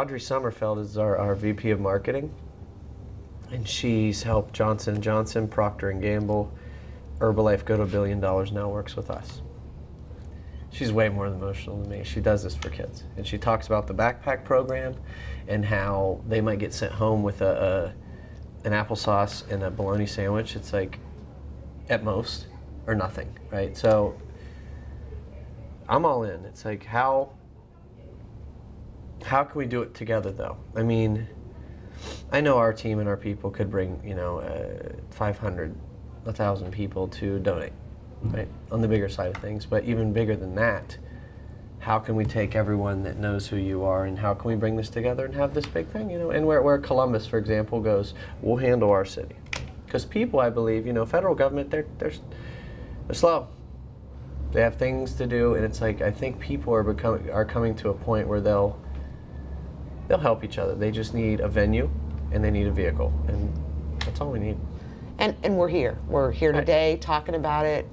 Audrey Sommerfeld is our VP of marketing, and she's helped Johnson & Johnson, Procter & Gamble, Herbalife go to $1 billion now, works with us. She's way more emotional than me. She does this for kids. And she talks about the backpack program and how they might get sent home with an applesauce and a bologna sandwich. It's like, at most, or nothing, right? So I'm all in. It's like, how can we do it together, though? I mean, I know our team and our people could bring, 500, 1,000 people to donate, right, on the bigger side of things. But even bigger than that, how can we take everyone that knows who you are, and how can we bring this together and have this big thing, And where Columbus, for example, goes, we'll handle our city. Because people, I believe, federal government, they're slow. They have things to do, and it's like, I think people are coming to a point where they'll help each other. They just need a venue, and they need a vehicle, and that's all we need. And we're here. We're here today talking about it.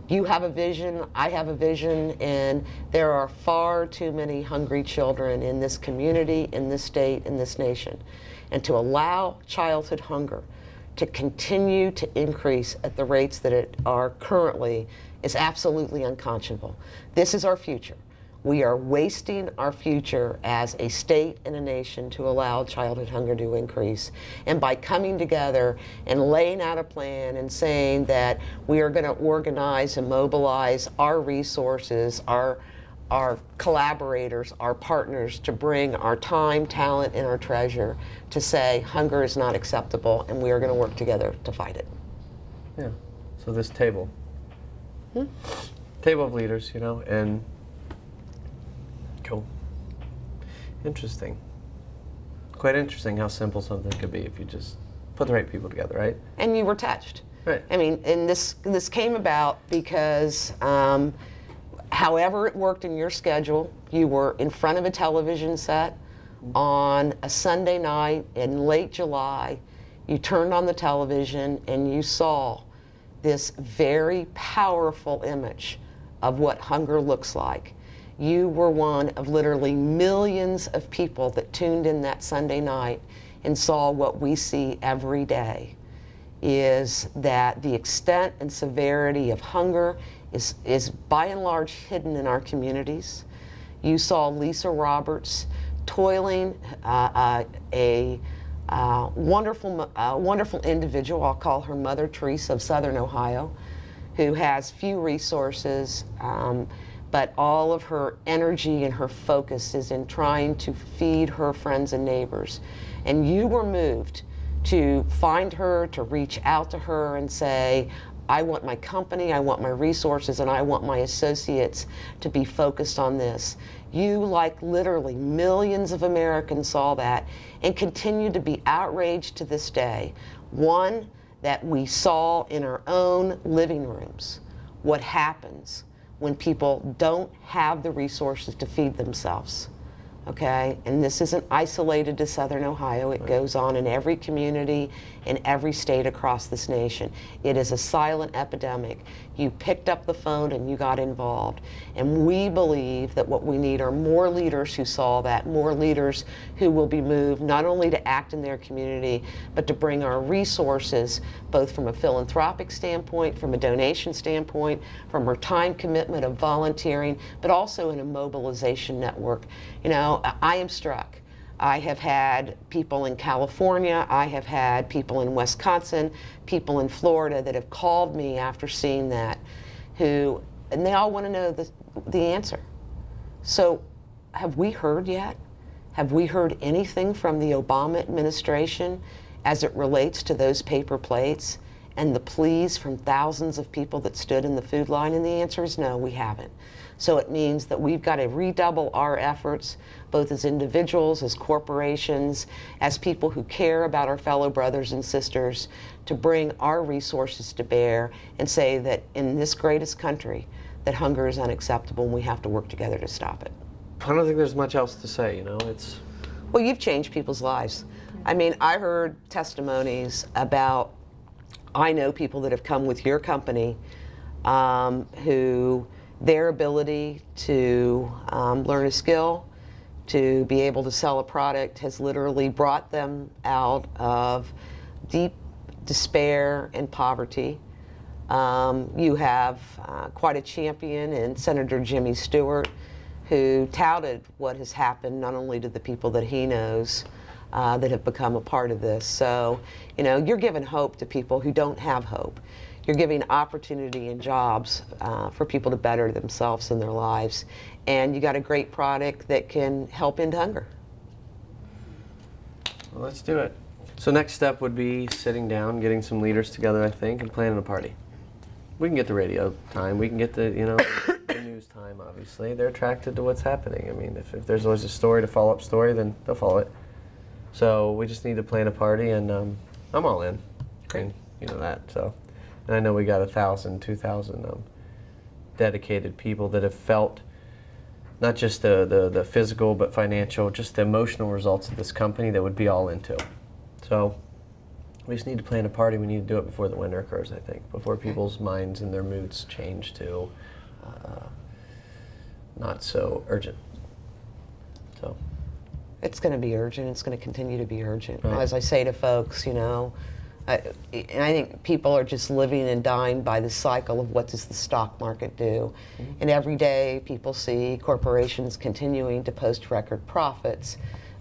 You have a vision, I have a vision, and there are far too many hungry children in this community, in this state, in this nation. And to allow childhood hunger to continue to increase at the rates that it are currently is absolutely unconscionable. This is our future. We are wasting our future as a state and a nation to allow childhood hunger to increase. And by coming together and laying out a plan and saying that we are going to organize and mobilize our resources, our collaborators, our partners, to bring our time, talent, and our treasure to say hunger is not acceptable, and we are going to work together to fight it. Yeah. So this table, table of leaders, and cool. Interesting. Quite interesting how simple something could be if you just put the right people together, right? And you were touched. Right. I mean, and this came about because however it worked in your schedule, you were in front of a television set on a Sunday night in late July. You turned on the television and you saw this very powerful image of what hunger looks like. You were one of literally millions of people that tuned in that Sunday night and saw what we see every day, is that the extent and severity of hunger is by and large hidden in our communities. You saw Lisa Roberts toiling, a wonderful individual, I'll call her Mother Teresa of Southern Ohio, who has few resources, but all of her energy and her focus is in trying to feed her friends and neighbors. And you were moved to find her, to reach out to her and say, I want my company, I want my resources, and I want my associates to be focused on this. You, like literally millions of Americans, saw that and continue to be outraged to this day. One, that we saw in our own living rooms what happens when people don't have the resources to feed themselves. Okay, and this isn't isolated to Southern Ohio. It goes on in every community, in every state across this nation. It is a silent epidemic. You picked up the phone and you got involved. And we believe that what we need are more leaders who saw that, more leaders who will be moved not only to act in their community, but to bring our resources, both from a philanthropic standpoint, from a donation standpoint, from our time commitment of volunteering, but also in a mobilization network. I am struck. I have had people in California, I have had people in Wisconsin, people in Florida that have called me after seeing that, and they all want to know the answer. So have we heard yet? Have we heard anything from the Obama administration as it relates to those paper plates and the pleas from thousands of people that stood in the food line? And the answer is no, we haven't. So it means that we've got to redouble our efforts, both as individuals, as corporations, as people who care about our fellow brothers and sisters, to bring our resources to bear and say that in this greatest country, that hunger is unacceptable and we have to work together to stop it. I don't think there's much else to say, it's... Well, you've changed people's lives. I mean, I heard testimonies about, I know people that have come with your company who their ability to learn a skill, to be able to sell a product has literally brought them out of deep despair and poverty. You have quite a champion in Senator Jimmy Stewart, who touted what has happened not only to the people that he knows that have become a part of this. So, you know, you're giving hope to people who don't have hope. You're giving opportunity and jobs for people to better themselves in their lives. And you got a great product that can help end hunger. Well, let's do it. So next step would be sitting down, getting some leaders together, I think, and planning a party. We can get the radio time. We can get the, you know, the news time, obviously. They're attracted to what's happening. I mean, if there's always a story to follow up story, then they'll follow it. So we just need to plan a party, and I'm all in. Great. And you know that, so. And I know we got 1,000, 2,000 dedicated people that have felt not just the physical, but financial, just the emotional results of this company that would be all into. So we just need to plan a party. We need to do it before the winter occurs, I think, before people's minds and their moods change to not so urgent. So it's going to be urgent. It's going to continue to be urgent. Right. As I say to folks, you know, and I think people are just living and dying by the cycle of what does the stock market do. Mm-hmm. And every day people see corporations continuing to post record profits,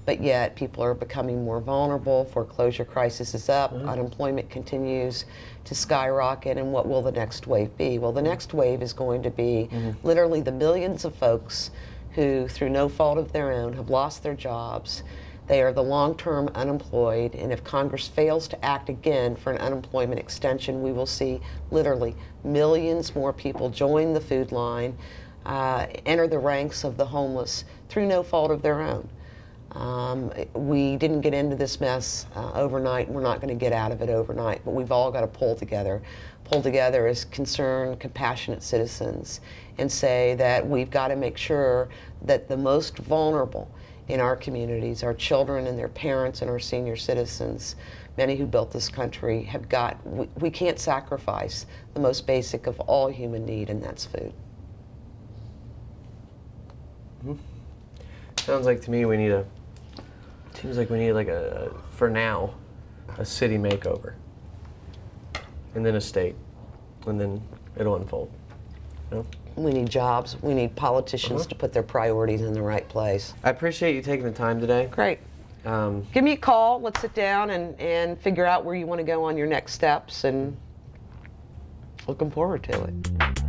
but yet people are becoming more vulnerable. Foreclosure crisis is up. Mm-hmm. Unemployment continues to skyrocket. And what will the next wave be? Well, the next wave is going to be literally the millions of folks who, through no fault of their own, have lost their jobs. They are the long-term unemployed, and if Congress fails to act again for an unemployment extension, we will see literally millions more people join the food line, enter the ranks of the homeless through no fault of their own. We didn't get into this mess overnight, and we're not going to get out of it overnight, but we've all got to pull together as concerned, compassionate citizens, and say that we've got to make sure that the most vulnerable in our communities, our children and their parents and our senior citizens, many who built this country, have got, we can't sacrifice the most basic of all human need, and that's food. Mm-hmm. Sounds like to me we need seems like we need like for now, a city makeover. And then a state. And then it'll unfold. You know? We need jobs. We need politicians to put their priorities in the right place. I appreciate you taking the time today. Great. Give me a call. Let's sit down and figure out where you want to go on your next steps, and looking forward to it.